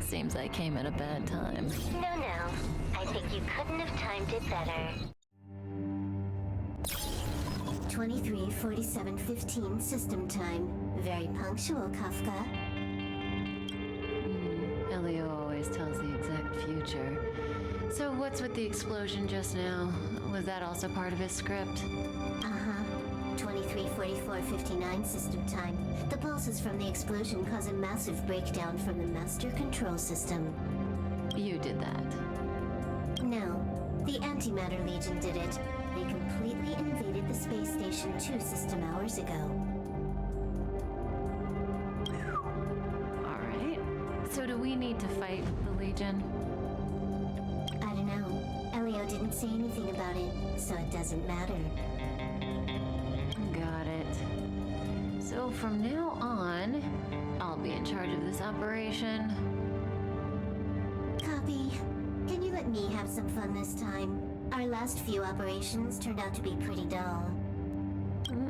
Seems I came at a bad time. No. I think you couldn't have timed it better. 23:47:15 system time. Very punctual, Kafka. Elio always tells the exact future. So what's with the explosion just now? Was that also part of his script? 23:44:59 system time. The pulses from the explosion cause a massive breakdown from the master control system. You did that. No, the Antimatter Legion did it. They completely invaded the space station 2 system hours ago. Alright. So do we need to fight the Legion? I don't know. Elio didn't say anything about it, so it doesn't matter. Got it. So from now on, I'll be in charge of this operation. Copy. Can you let me have some fun this time? Our last few operations turned out to be pretty dull.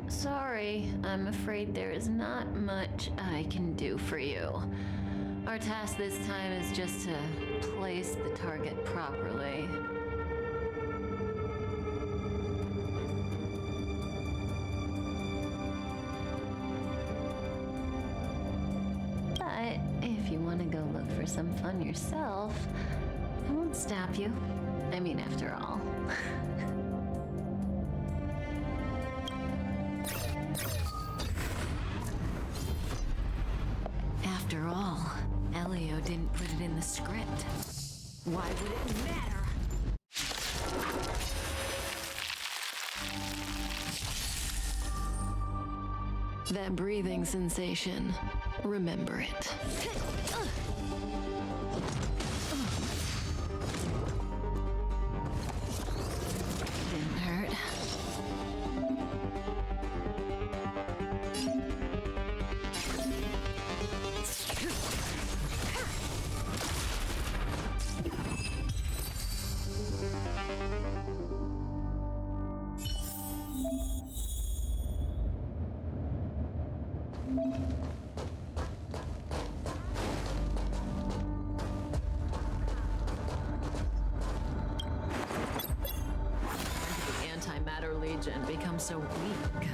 Sorry, I'm afraid there is not much I can do for you. Our task this time is just to place the target properly. But if you want to go look for some fun yourself, I won't stop you. I mean, after all. After all, Elio didn't put it in the script. Why would it matter? That breathing sensation, remember it. Didn't hurt. Legion become so weak?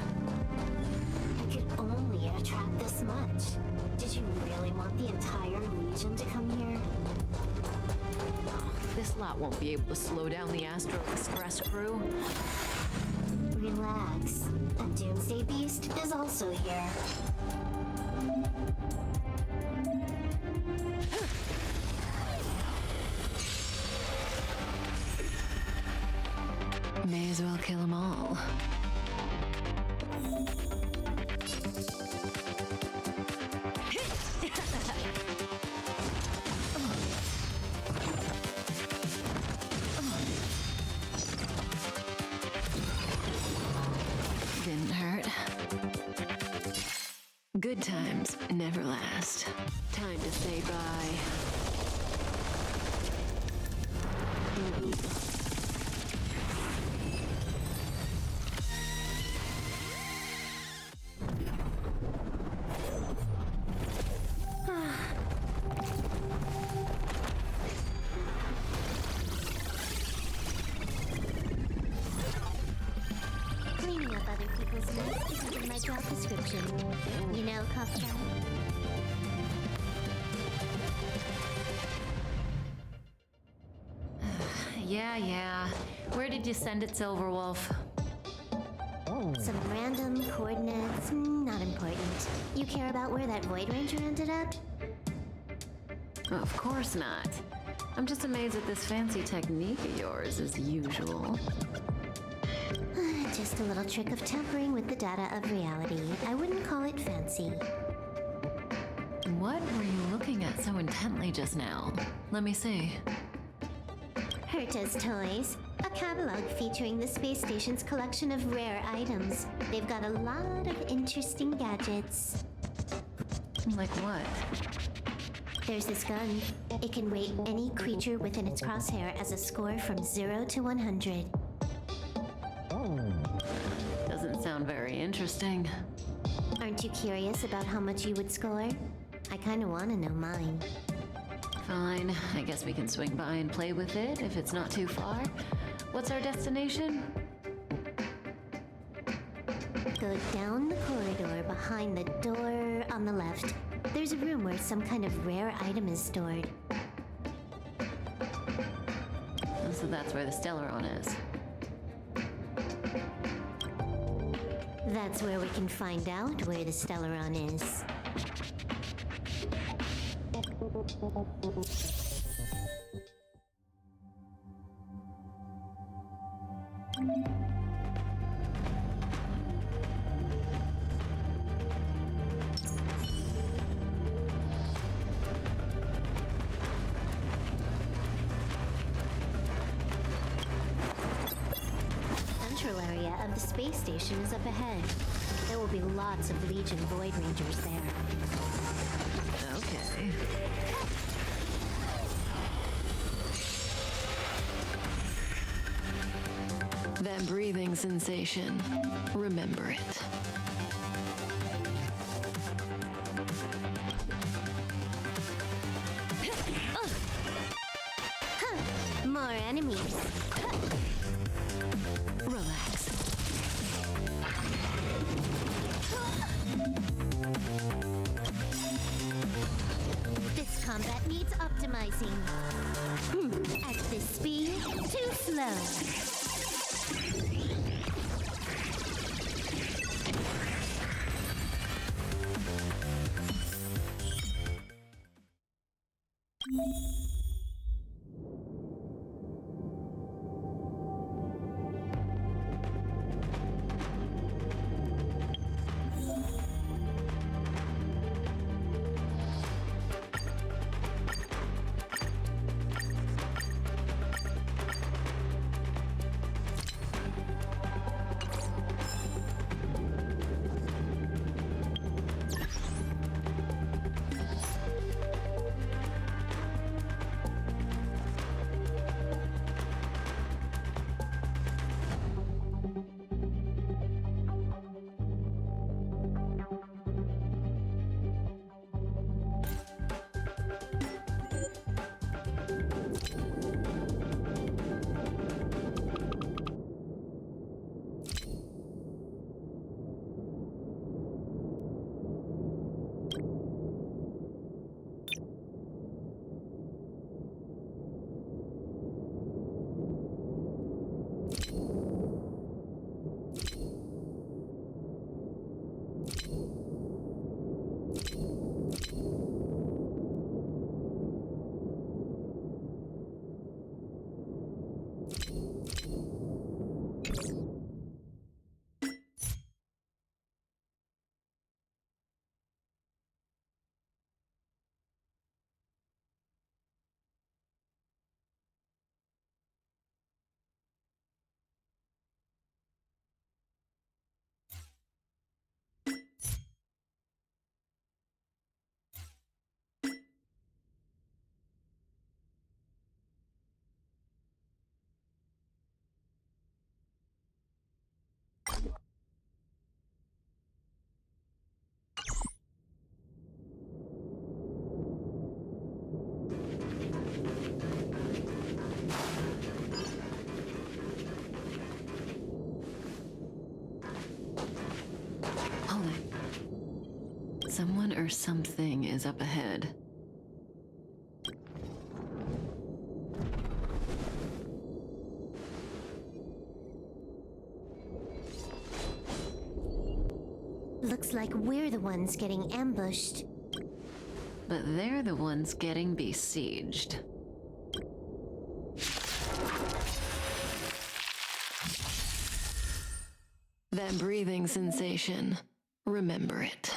I could only attract this much. Did you really want the entire Legion to come here? This lot won't be able to slow down the Astral Express crew. Relax. A Doomsday Beast is also here. May as well kill them all. Didn't hurt. Good times never last. Time to say bye. Cleaning up other people's mess isn't in my job description. You know, Kafka? Yeah. Where did you send it, Silverwolf? Some random coordinates, not important. You care about where that Void Ranger ended up? Of course not. I'm just amazed at this fancy technique of yours, as usual. Just a little trick of tampering with the data of reality. I wouldn't call it fancy. What were you looking at so intently just now? Let me see. Herta's Toys, a catalog featuring the space station's collection of rare items. They've got a lot of interesting gadgets. Like what? There's this gun. It can rate any creature within its crosshair as a score from 0 to 100. Doesn't sound very interesting. Aren't you curious about how much you would score? I kinda wanna know mine. Fine, I guess we can swing by and play with it if it's not too far. What's our destination? Go down the corridor behind the door on the left. There's a room where some kind of rare item is stored. Oh, so that's where the Stellaron is. That's where we can find out where the Stellaron is. Central area of the space station is up ahead. There will be lots of Legion Void Rangers there. Okay. That breathing sensation. Remember it. More enemies. Relax. This combat needs optimizing. At this speed, too slow. Hold it. Someone or something is up ahead. Looks like we're the ones getting ambushed. But they're the ones getting besieged. That breathing sensation. Remember it.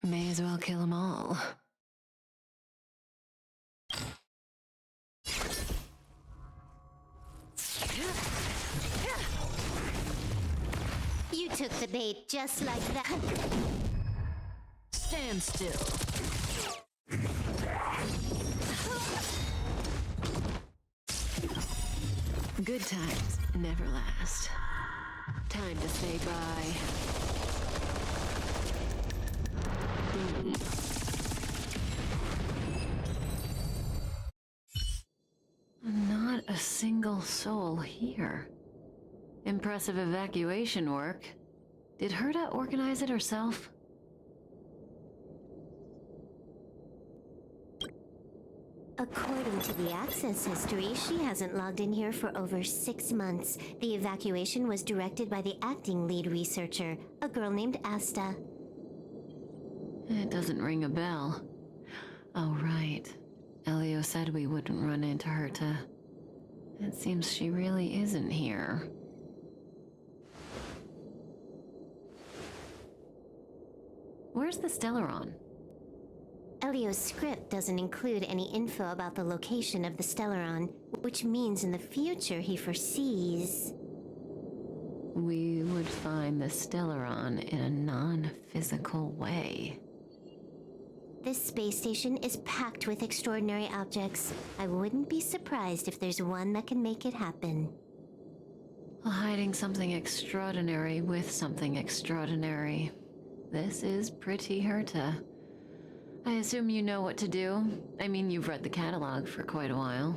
May as well kill them all. You took the bait just like that. Stand still. Good times never last. Time to say bye. Not a single soul here. Impressive evacuation work. Did Herta organize it herself? According to the access history, she hasn't logged in here for over 6 months. The evacuation was directed by the acting lead researcher, a girl named Asta. It doesn't ring a bell. Oh, right. Elio said we wouldn't run into Herta. It seems she really isn't here. Where's the Stellaron? Elio's script doesn't include any info about the location of the Stellaron, which means in the future he foresees... We would find the Stellaron in a non-physical way. This space station is packed with extraordinary objects. I wouldn't be surprised if there's one that can make it happen. Hiding something extraordinary with something extraordinary. This is pretty Herta. I assume you know what to do. I mean, you've read the catalog for quite a while.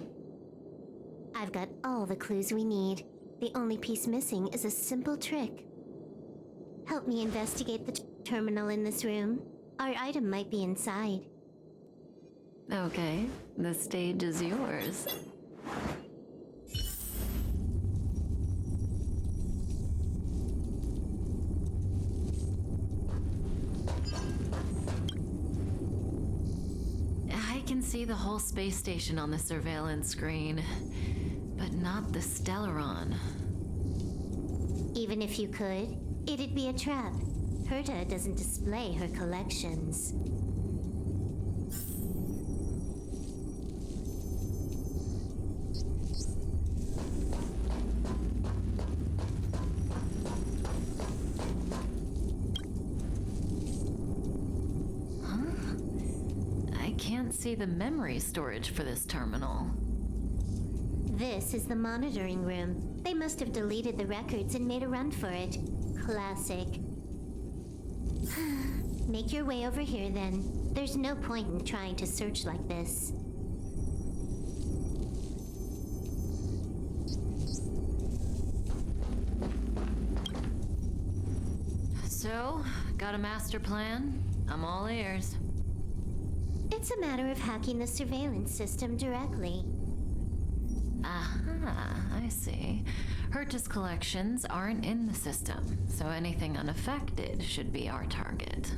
I've got all the clues we need. The only piece missing is a simple trick. Help me investigate the terminal in this room. Our item might be inside. Okay, the stage is yours. I can see the whole space station on the surveillance screen, but not the Stellaron. Even if you could, it'd be a trap. Herta doesn't display her collections. I can't see the memory storage for this terminal. This is the monitoring room. They must have deleted the records and made a run for it. Classic. Make your way over here then. There's no point in trying to search like this. So, got a master plan? I'm all ears. It's a matter of hacking the surveillance system directly. Aha, I see. Herta's collections aren't in the system, so anything unaffected should be our target.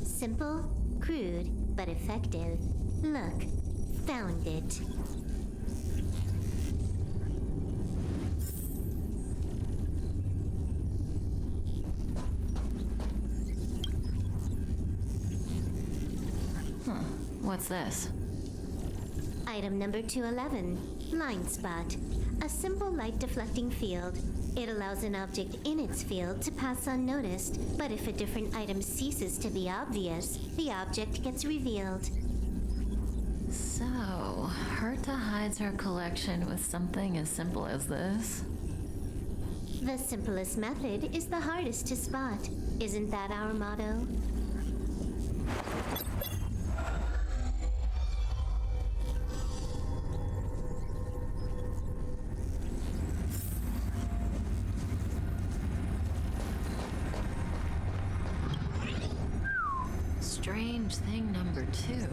Simple, crude, but effective. Look, found it. What's this? Item number 211, blind spot. A simple light deflecting field. It allows an object in its field to pass unnoticed, but if a different item ceases to be obvious, the object gets revealed. So, Herta hides her collection with something as simple as this? The simplest method is the hardest to spot. Isn't that our motto? Strange thing number 2.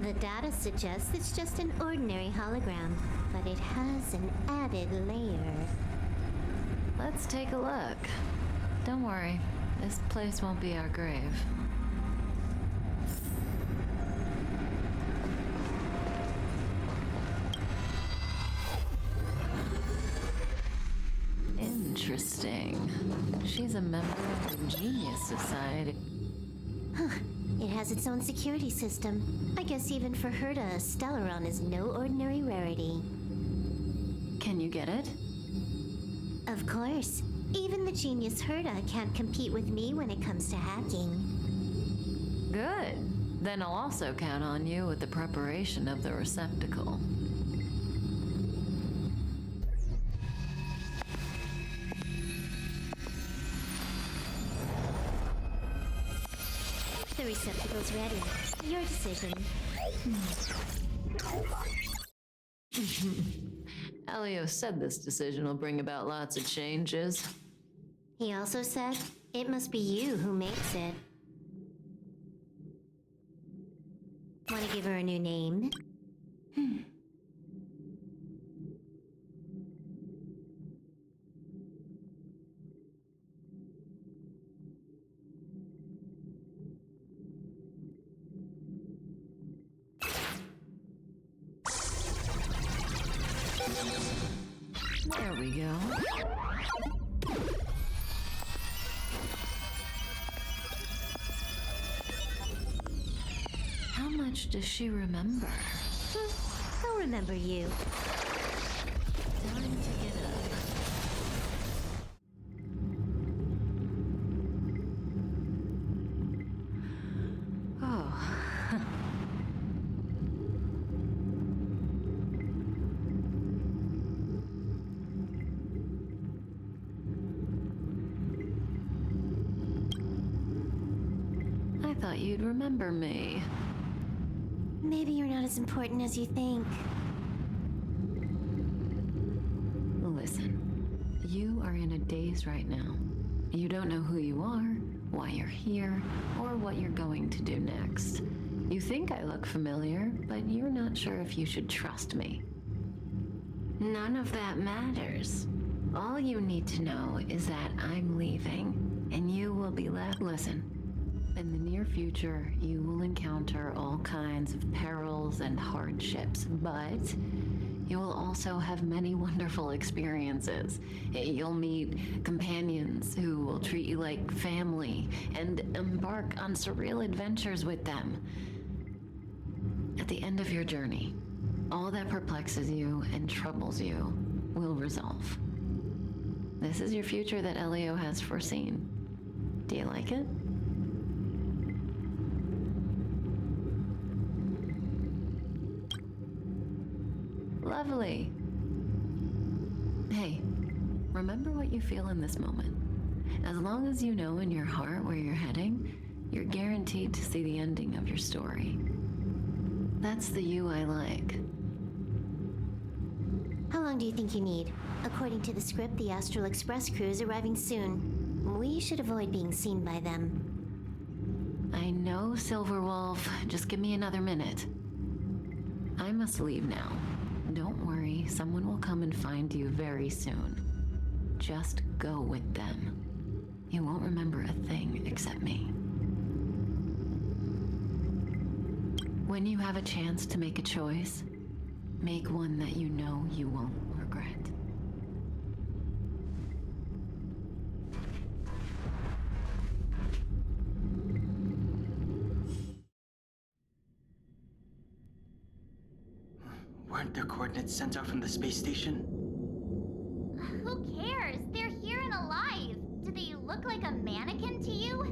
The data suggests it's just an ordinary hologram, but it has an added layer. Let's take a look. Don't worry, this place won't be our grave. Interesting. She's a member of the Genius Society. It has its own security system. I guess even for Herta, Stellaron is no ordinary rarity. Can you get it? Of course. Even the genius Herta can't compete with me when it comes to hacking. Good. Then I'll also count on you with the preparation of the receptacle. The receptacle's ready. Your decision. Elio said this decision will bring about lots of changes. He also said, it must be you who makes it. Want to give her a new name? There we go. How much does she remember? I'll remember you. Time to get up. Oh. I thought you'd remember me. Maybe you're not as important as you think. Listen, you are in a daze right now. You don't know who you are, why you're here, or what you're going to do next. You think I look familiar, but you're not sure if you should trust me. None of that matters. All you need to know is that I'm leaving, and you will be left. Listen. In the near future, you will encounter all kinds of perils and hardships, but you will also have many wonderful experiences. You'll meet companions who will treat you like family and embark on surreal adventures with them. At the end of your journey, all that perplexes you and troubles you will resolve. This is your future that Elio has foreseen. Do you like it? Lovely. Hey, remember what you feel in this moment. As long as you know in your heart where you're heading, you're guaranteed to see the ending of your story. That's the you I like. How long do you think you need? According to the script, the Astral Express crew is arriving soon. We should avoid being seen by them. I know, Silverwolf. Just give me another minute. I must leave now. Don't worry, someone will come and find you very soon. Just go with them. You won't remember a thing except me. When you have a chance to make a choice, make one that you know you won't regret. Weren't there coordinates sent out from the space station? Who cares? They're here and alive. Do they look like a mannequin to you?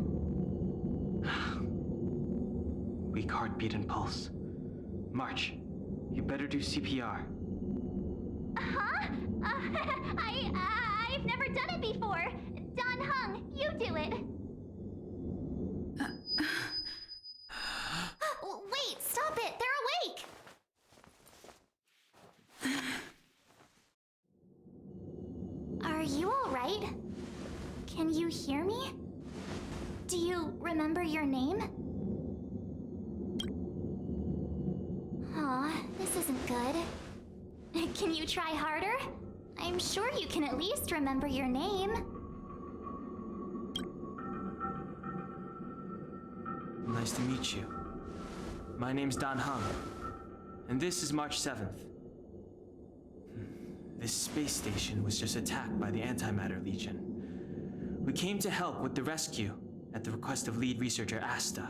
Weak heartbeat and pulse. March, you better do CPR. Huh? I've never done it before. Don Hung, you do it. Wait, stop it. They're awake. Are you all right? Can you hear me? Do you remember your name? Aw, this isn't good. Can you try harder? I'm sure you can at least remember your name. Nice to meet you. My name's Don Hung, and this is March 7th. This space station was just attacked by the Antimatter Legion. We came to help with the rescue at the request of lead researcher Asta.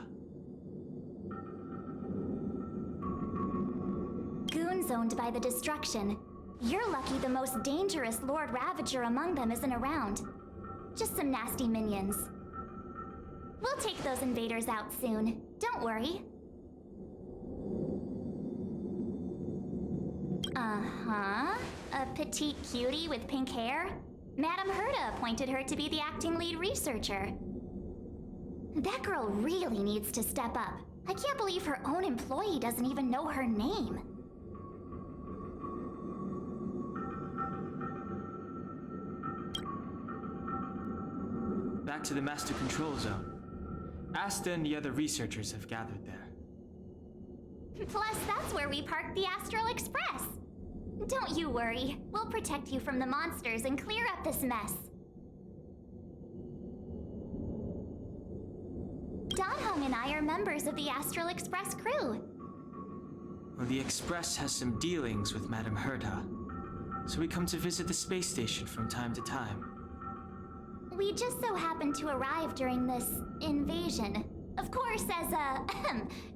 zoned by the destruction. You're lucky the most dangerous Lord Ravager among them isn't around. Just some nasty minions. We'll take those invaders out soon. Don't worry. Uh-huh. A petite cutie with pink hair? Madame Herta appointed her to be the acting lead researcher. That girl really needs to step up. I can't believe her own employee doesn't even know her name. Back to the Master Control Zone. Asta and the other researchers have gathered there. Plus, that's where we parked the Astral Express. Don't you worry. We'll protect you from the monsters and clear up this mess. Don Hung and I are members of the Astral Express crew. Well, the Express has some dealings with Madame Herta, so we come to visit the space station from time to time. We just so happened to arrive during this invasion. Of course, as a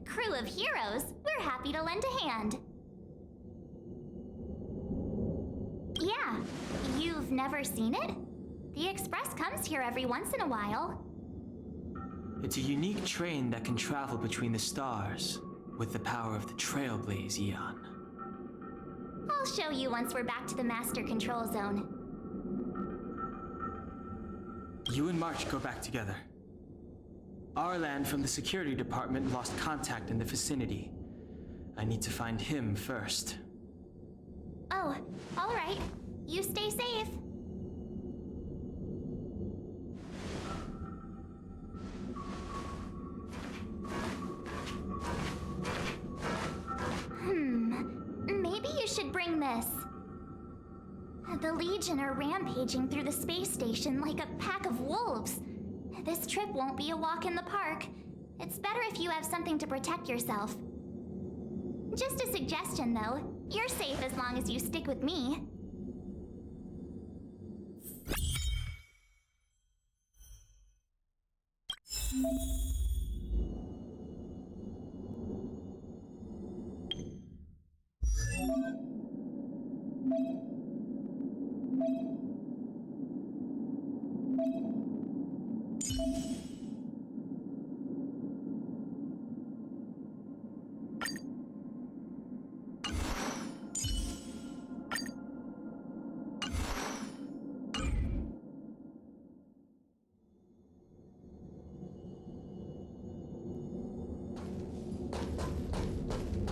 crew of heroes, we're happy to lend a hand. Yeah, you've never seen it? The Express comes here every once in a while. It's a unique train that can travel between the stars with the power of the Trailblaze Eon. I'll show you once we're back to the Master Control Zone. You and March go back together. Arlan from the security department lost contact in the vicinity. I need to find him first. Oh, all right. You stay safe. Maybe you should bring this. The Legion are rampaging through the space station like a pack of wolves. This trip won't be a walk in the park. It's better if you have something to protect yourself. Just a suggestion, though. You're safe as long as you stick with me.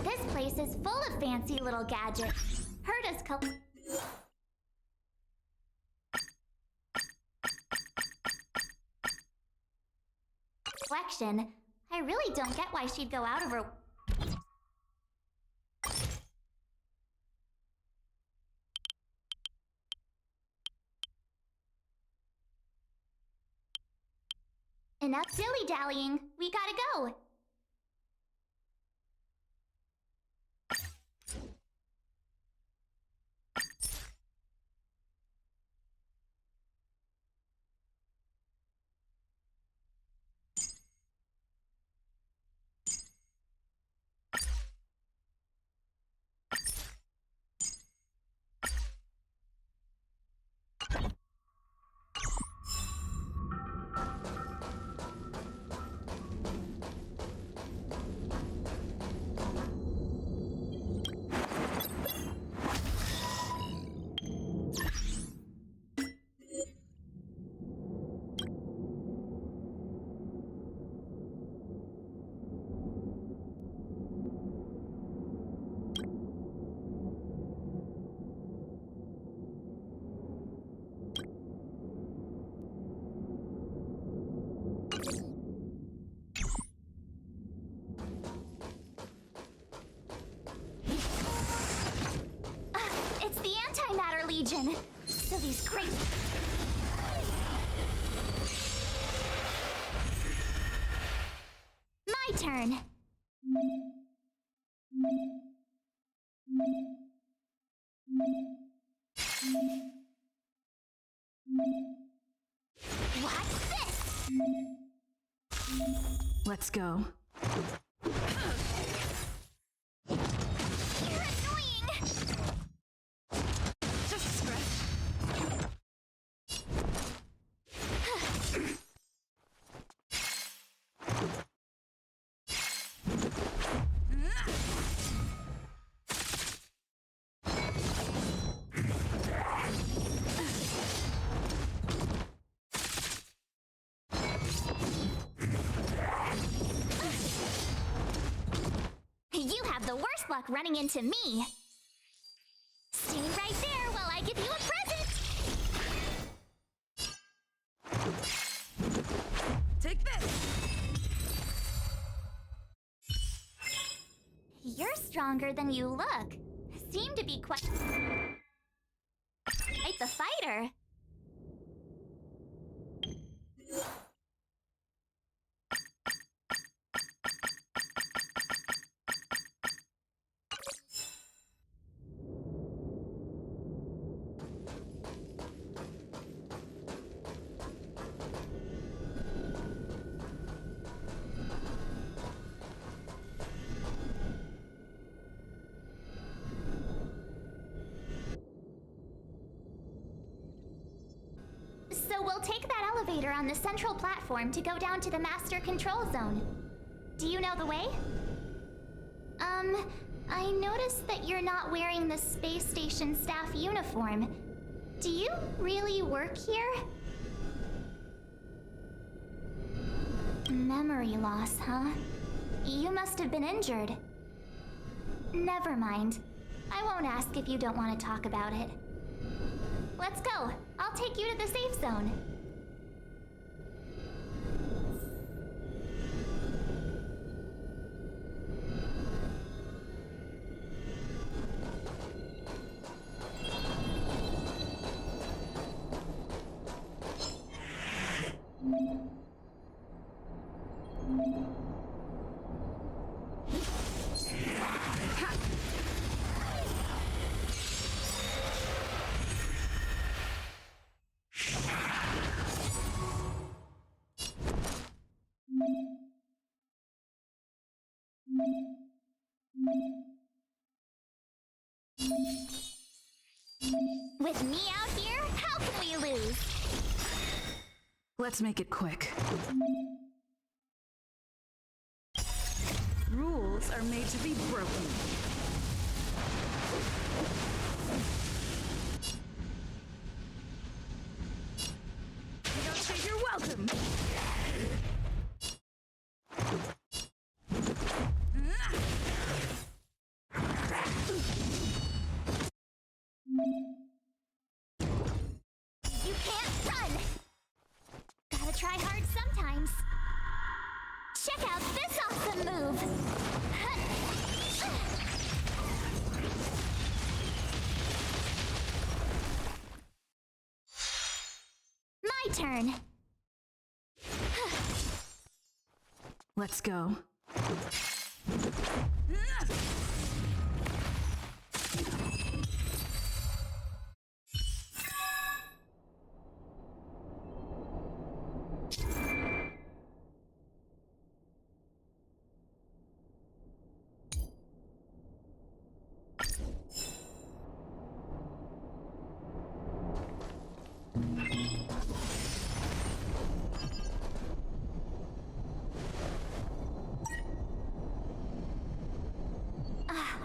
This place is full of fancy little gadgets. Herta's collection. I really don't get why she'd go out of her... Enough dilly-dallying. We gotta go. It's the Antimatter Legion. So these crazy... My turn. What's this? Let's go. You're annoying! worst luck running into me. Stay right there while I give you a present! Take this! You're stronger than you look. Seem to be quite the fighter. So we'll take that elevator on the central platform to go down to the master control zone. Do you know the way? I noticed that you're not wearing the space station staff uniform. Do you really work here? Memory loss, huh? You must have been injured. Never mind. I won't ask if you don't want to talk about it. Let's go. I'll take you to the safe zone. With me out here, how can we lose? Let's make it quick. Rules are made to be broken. You don't say you're welcome. You can't run! Gotta try hard sometimes. Check out this awesome move! My turn! Let's go.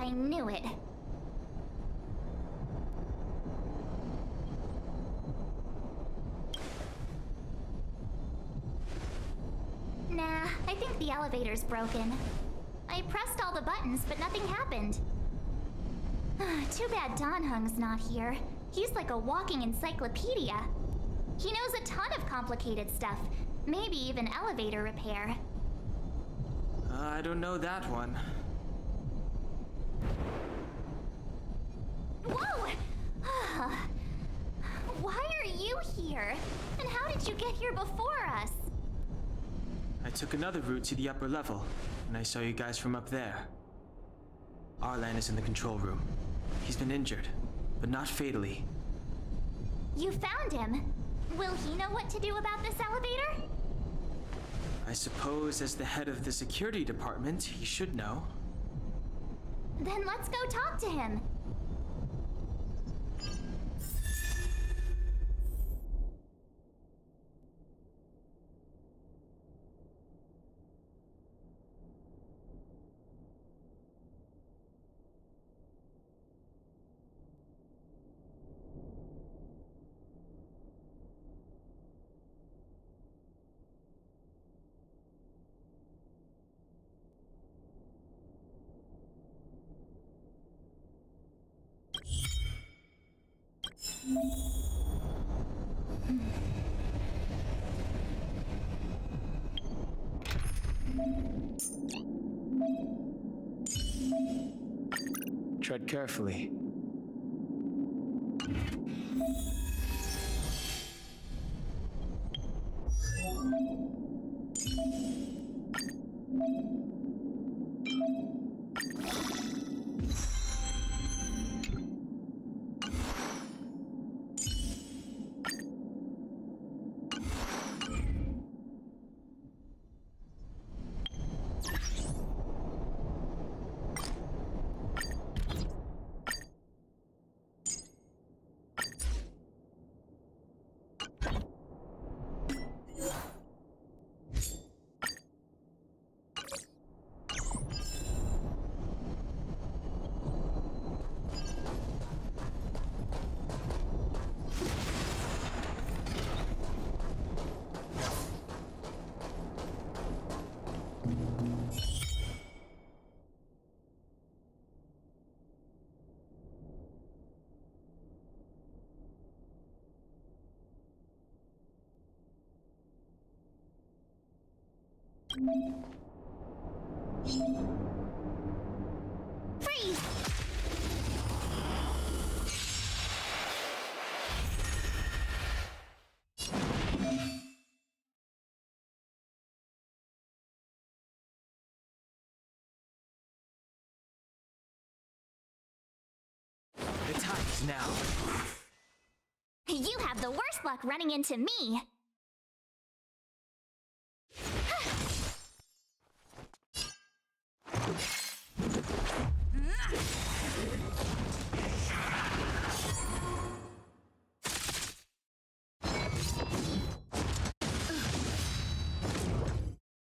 I knew it. Nah, I think the elevator's broken. I pressed all the buttons, but nothing happened. Too bad Don Hung's not here. He's like a walking encyclopedia. He knows a ton of complicated stuff, maybe even elevator repair. I don't know that one. Whoa! Why are you here? And how did you get here before us? I took another route to the upper level, and I saw you guys from up there. Arlan is in the control room. He's been injured, but not fatally. You found him. Will he know what to do about this elevator? I suppose as the head of the security department, he should know. Then let's go talk to him. Tread carefully. Freeze! The time is now. You have the worst luck running into me.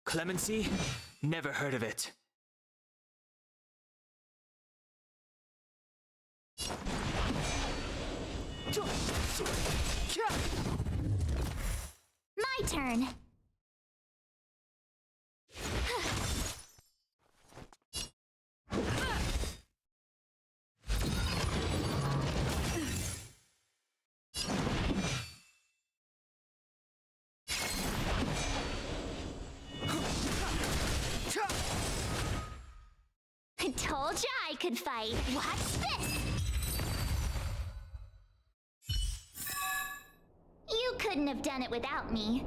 Clemency? Never heard of it. My turn. Told ya I could fight. Watch this! You couldn't have done it without me.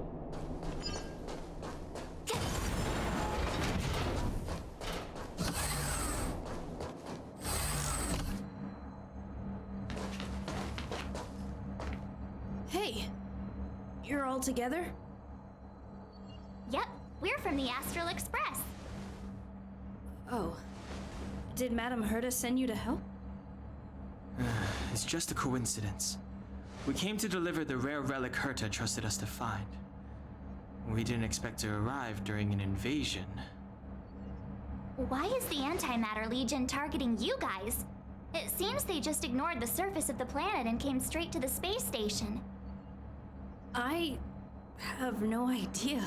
Hey, you're all together? Yep, we're from the Astral Express. Oh. Did Madame Herta send you to help? It's just a coincidence. We came to deliver the rare relic Herta trusted us to find. We didn't expect to arrive during an invasion. Why is the Antimatter Legion targeting you guys? It seems they just ignored the surface of the planet and came straight to the space station. I have no idea.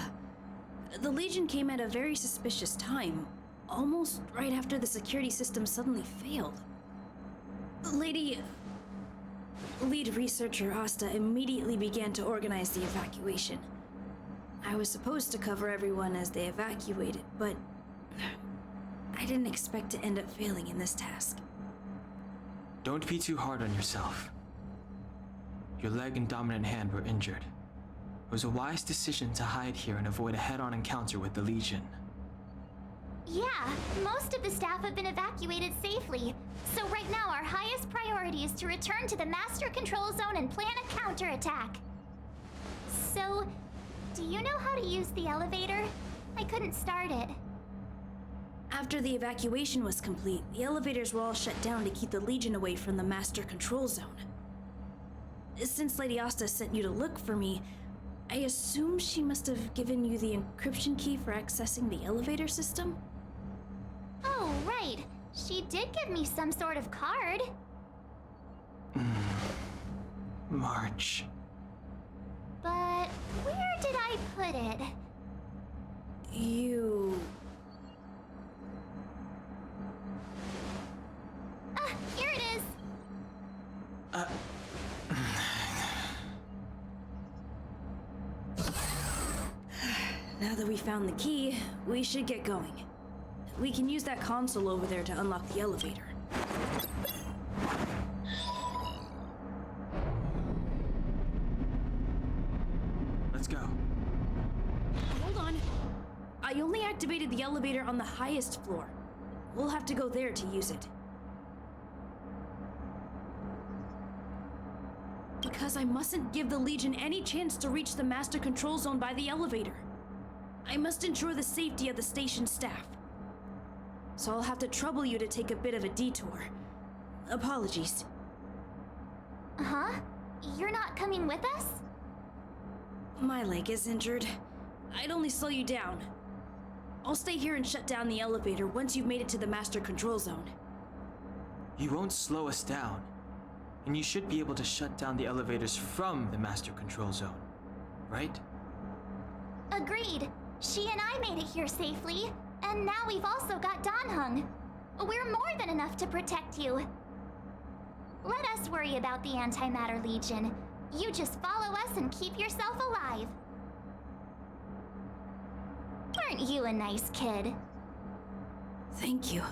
The Legion came at a very suspicious time, almost right after the security system suddenly failed. Lead researcher Asta immediately began to organize the evacuation. I was supposed to cover everyone as they evacuated, but I didn't expect to end up failing in this task. Don't be too hard on yourself. Your leg and dominant hand were injured. It was a wise decision to hide here and avoid a head-on encounter with the Legion. Yeah, most of the staff have been evacuated safely. So right now our highest priority is to return to the Master Control Zone and plan a counterattack. So, do you know how to use the elevator? I couldn't start it. After the evacuation was complete, the elevators were all shut down to keep the Legion away from the Master Control Zone. Since Lady Asta sent you to look for me, I assume she must have given you the encryption key for accessing the elevator system? Oh, right. She did give me some sort of card. March. But where did I put it? You... Here it is. Now that we found the key, we should get going. We can use that console over there to unlock the elevator. Let's go. Hold on. I only activated the elevator on the highest floor. We'll have to go there to use it. Because I mustn't give the Legion any chance to reach the master control zone by the elevator. I must ensure the safety of the station staff. So I'll have to trouble you to take a bit of a detour. Apologies. Huh? You're not coming with us? My leg is injured. I'd only slow you down. I'll stay here and shut down the elevator once you've made it to the master control zone. You won't slow us down. And you should be able to shut down the elevators from the master control zone, right? Agreed. She and I made it here safely, and now we've also got Danhung. We're more than enough to protect you. Let us worry about the Antimatter Legion. You just follow us and keep yourself alive. Aren't you a nice kid? Thank you.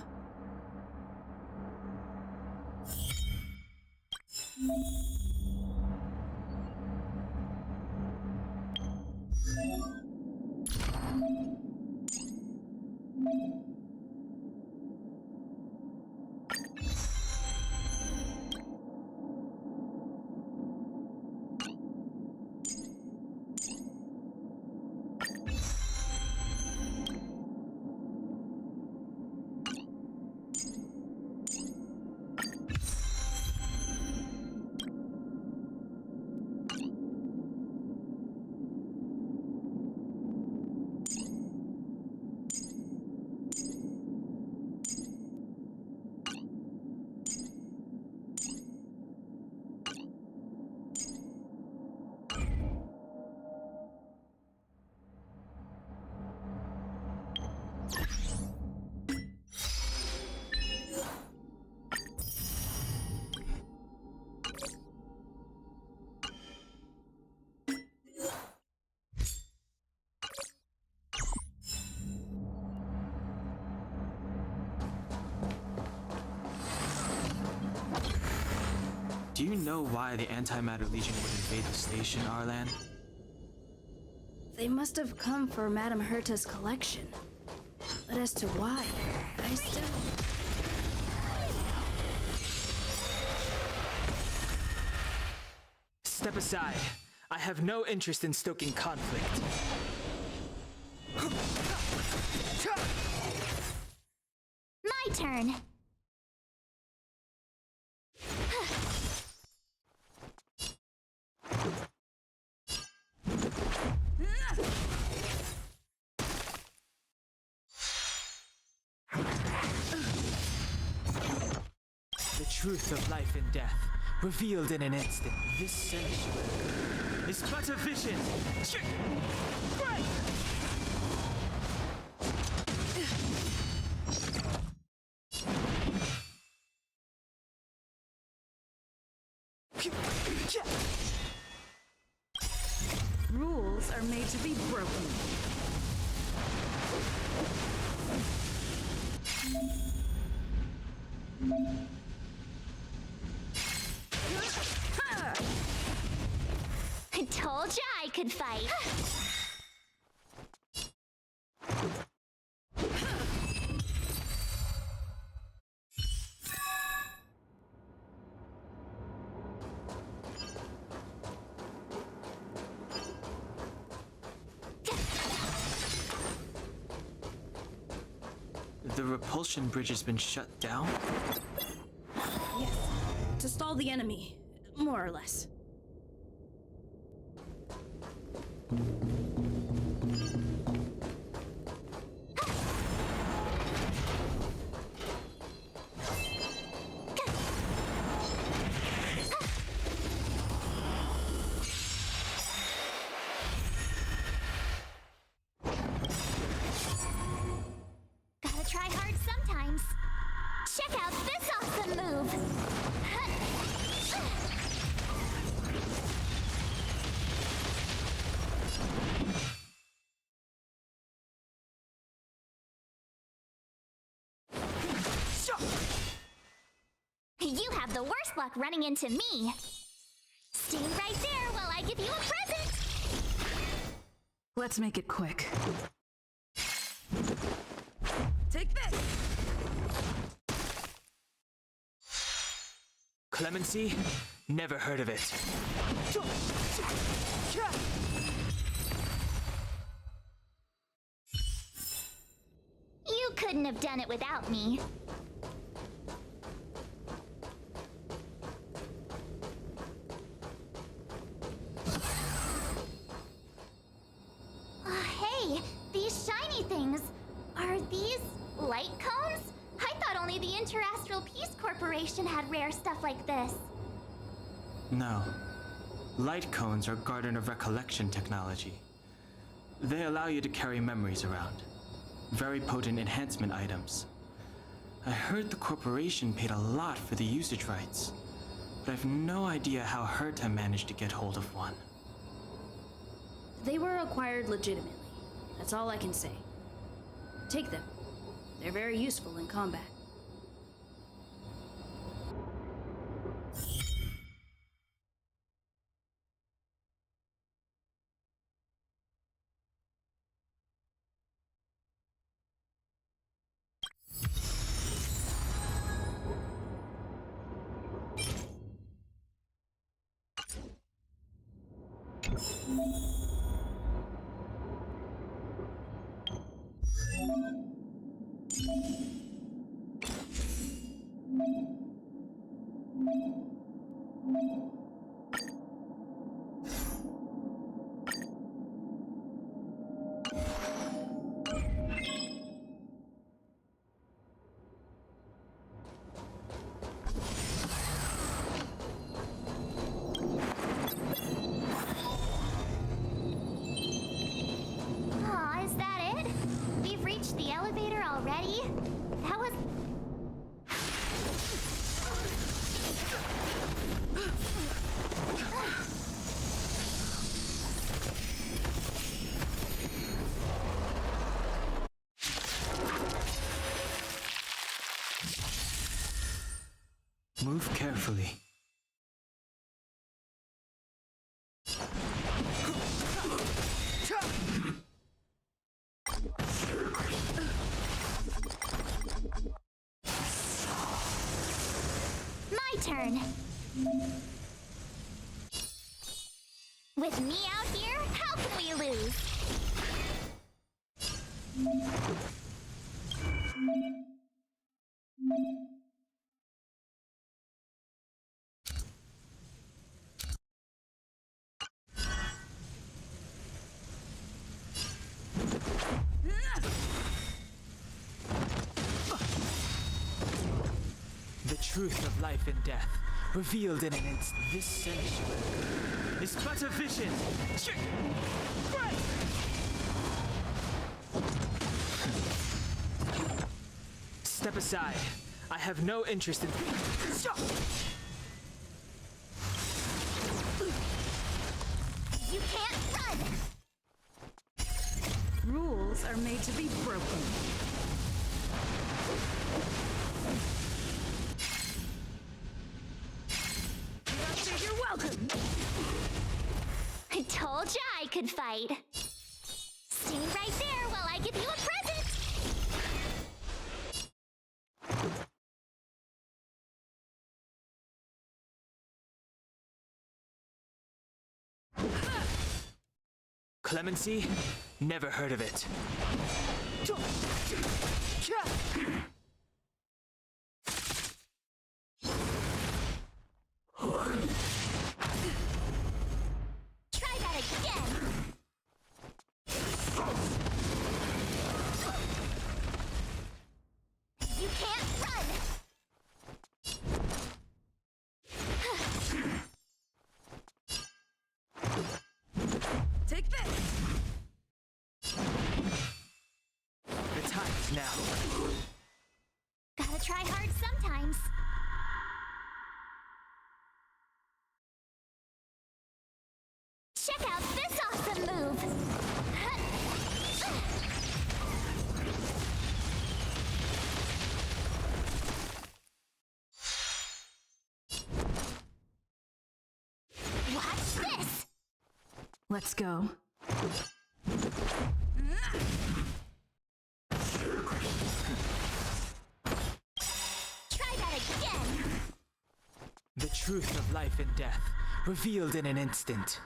Do you know why the Antimatter Legion would invade the station, Arlan? They must have come for Madame Herta's collection. But as to why, I still... Step aside. I have no interest in stoking conflict. My turn. The truth of life and death, revealed in an instant. This sanctuary is but a vision. Rules are made to be broken. I told ya I could fight. The repulsion bridge has been shut down? Yes. To stall the enemy, more or less. Gotta try hard sometimes. Check out this awesome move! have the worst luck running into me. Stay right there while I give you a present! Let's make it quick. Take this! Clemency? Never heard of it. You couldn't have done it without me. Hey, these shiny things. Are these light cones? I thought only the Interastral Peace Corporation had rare stuff like this. No. Light cones are Garden of Recollection technology. They allow you to carry memories around. Very potent enhancement items. I heard the corporation paid a lot for the usage rights, but I've no idea how Herta managed to get hold of one. They were acquired legitimately. That's all I can say. Take them. They're very useful in combat. Aw, is that it? We've reached the elevator already? That was... Move carefully. My turn. With me out here, how can we lose? The truth of life and death, revealed in an instant. This sanctuary is but a vision. Step aside. I have no interest in... You can't run! Rules are made to be broken. You're welcome! I told ya I could fight. Stay right there while I give you a present! Clemency? Never heard of it. Try that again! You can't run! Take this! The time is now. Gotta try hard sometimes. Check out this awesome move! Let's go. Try that again! The truth of life and death, revealed in an instant.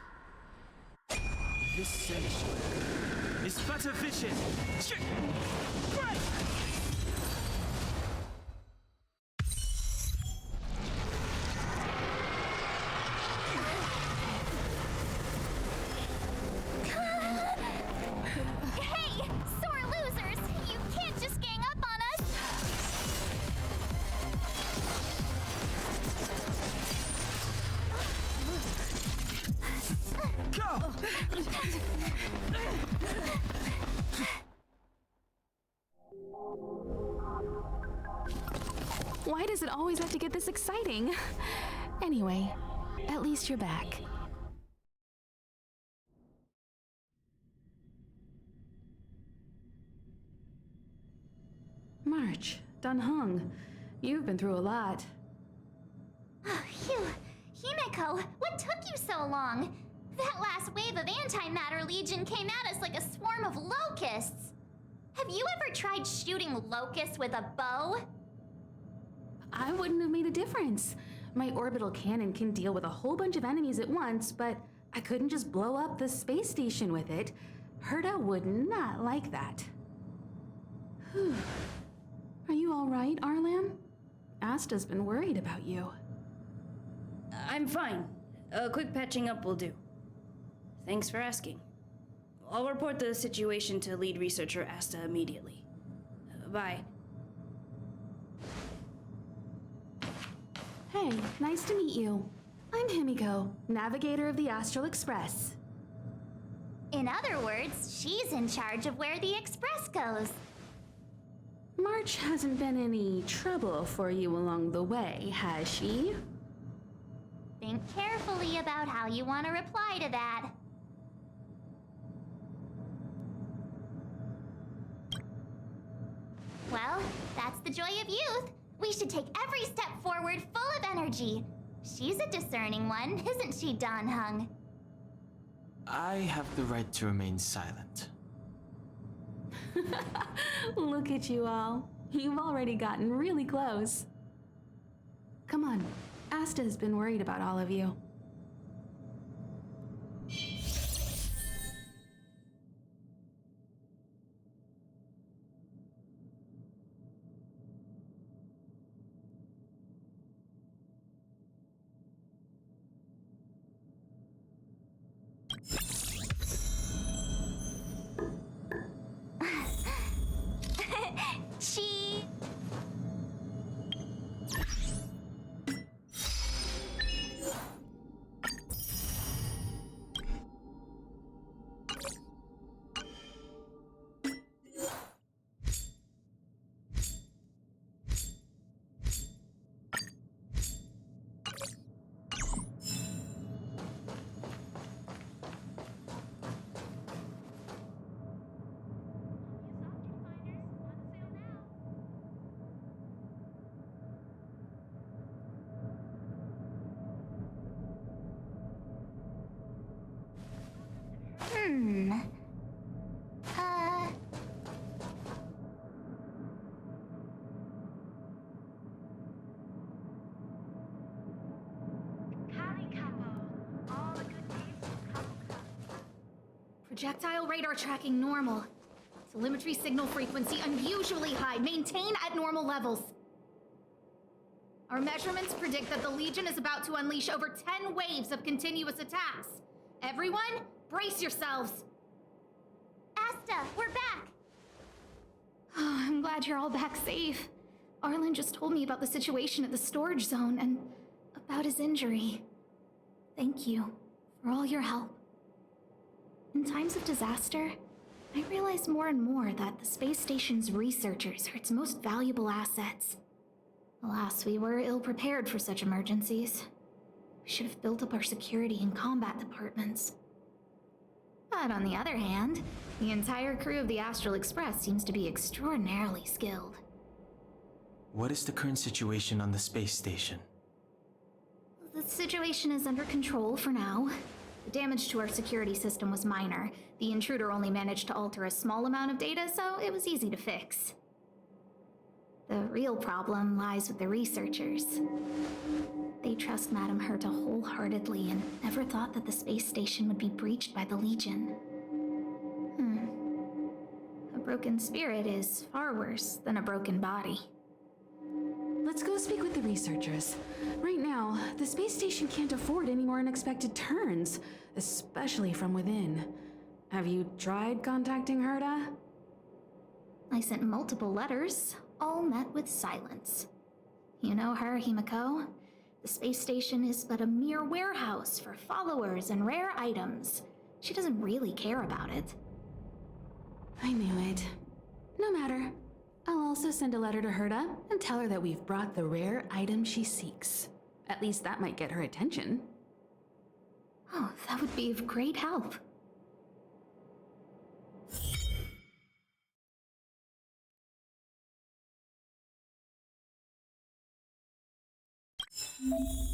This sanctuary is but a vision. Right! Hey, sore losers! You can't just gang up on us! Go! Why does it always have to get this exciting? Anyway, at least you're back. March, Dunhung, you've been through a lot. Oh, phew. Himeko, what took you so long? That last wave of antimatter legion came at us like a swarm of locusts. Have you ever tried shooting locusts with a bow? I wouldn't have made a difference. My orbital cannon can deal with a whole bunch of enemies at once, but I couldn't just blow up the space station with it. Herta would not like that. Whew. Are you all right, Arlan? Asta's been worried about you. I'm fine. A quick patching up will do. Thanks for asking. I'll report the situation to lead researcher Asta immediately. Bye. Hey, nice to meet you. I'm Himiko, navigator of the Astral Express. In other words, she's in charge of where the express goes. March hasn't been any trouble for you along the way, has she? Think carefully about how you want to reply to that. Well, that's the joy of youth. We should take every step forward full of energy. She's a discerning one, isn't she, Donhung? I have the right to remain silent. Look at you all. You've already gotten really close. Come on, Asta has been worried about all of you. She... Uh... Projectile radar tracking normal. Telemetry signal frequency unusually high. Maintain at normal levels. Our measurements predict that the Legion is about to unleash over 10 waves of continuous attacks. Everyone, brace yourselves. Asta, we're back! Oh, I'm glad you're all back safe. Arlen just told me about the situation at the storage zone and about his injury. Thank you for all your help. In times of disaster, I realize more and more that the space station's researchers are its most valuable assets. Alas, we were ill-prepared for such emergencies. We should have built up our security and combat departments. But on the other hand, the entire crew of the Astral Express seems to be extraordinarily skilled. What is the current situation on the space station? The situation is under control for now. The damage to our security system was minor. The intruder only managed to alter a small amount of data, so it was easy to fix. The real problem lies with the researchers. They trust Madame Herta wholeheartedly and never thought that the space station would be breached by the Legion. A broken spirit is far worse than a broken body. Let's go speak with the researchers. Right now, the space station can't afford any more unexpected turns, especially from within. Have you tried contacting Herta? I sent multiple letters, all met with silence. You know her, Himiko. The space station is but a mere warehouse for followers and rare items. She doesn't really care about it. I knew it. No matter. I'll also send a letter to Herta and tell her that we've brought the rare item she seeks. At least that might get her attention. Oh, that would be of great help. Let me...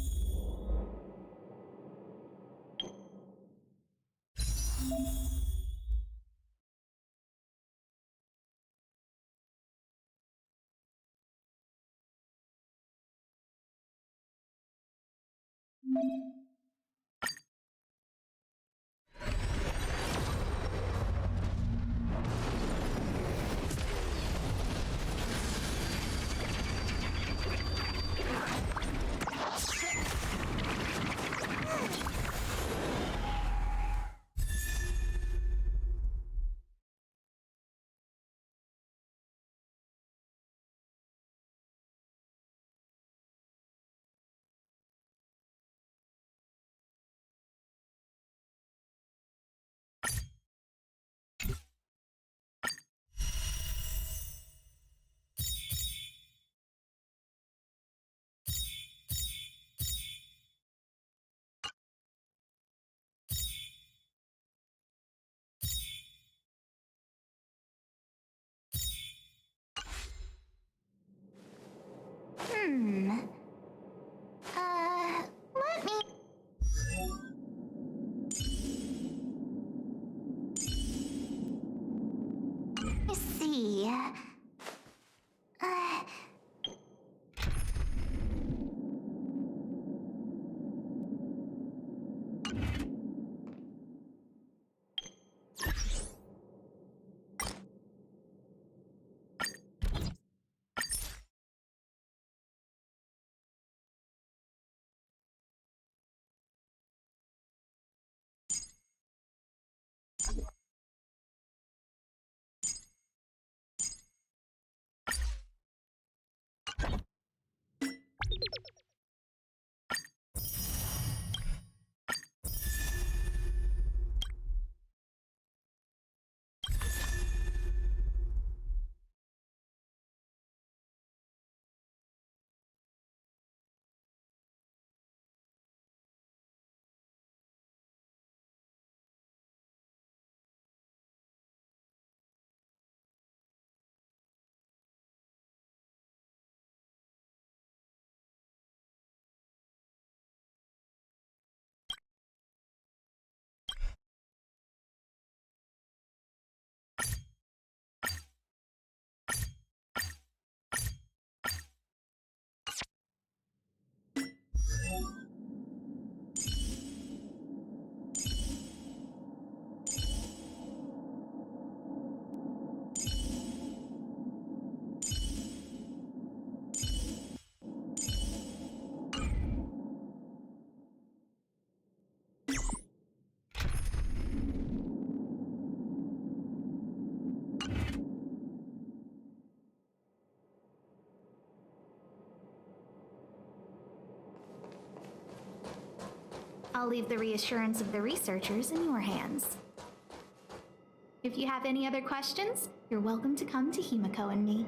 see. I'll leave the reassurance of the researchers in your hands. If you have any other questions, you're welcome to come to Himiko and me.